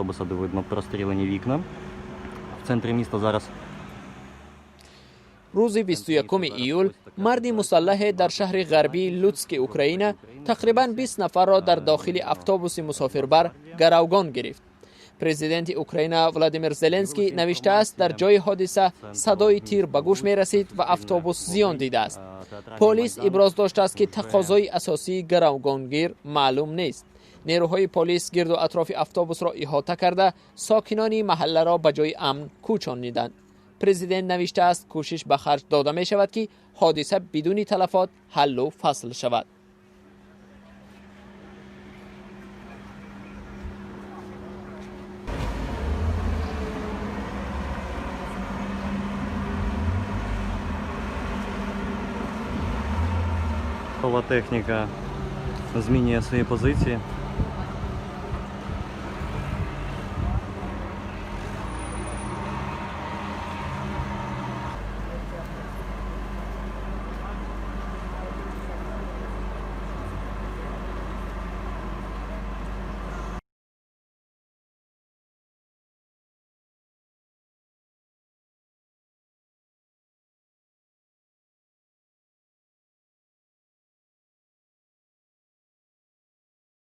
автобуса, де видно прострілені вікна. В центрі міста зараз. روز 21 ایول مردی مسلح در شهر غربی لوتسک اوکراین تقریباً 20 نفر را در داخل اتوبوس مسافربر گروگان گرفت. پرزیدنت اوکراین ولادیمیر زلنسکی نوشته است در جای حادثه صدای تیر به گوش می رسید و اتوبوس زیان دیده است. پلیس ابراز داشته است که تقاضای اساسی گروگانگیر معلوم نیست. نیروهای پلیس گرد و اطراف اتوبوس را احاطه کرده ساکنان محله را به جای امن کوچانیدند. پرزیدنت نوشته است کوشش به خرج داده می شود که حادثه بدون تلفات حل و فصل شود. Техніка змінює свої позиції.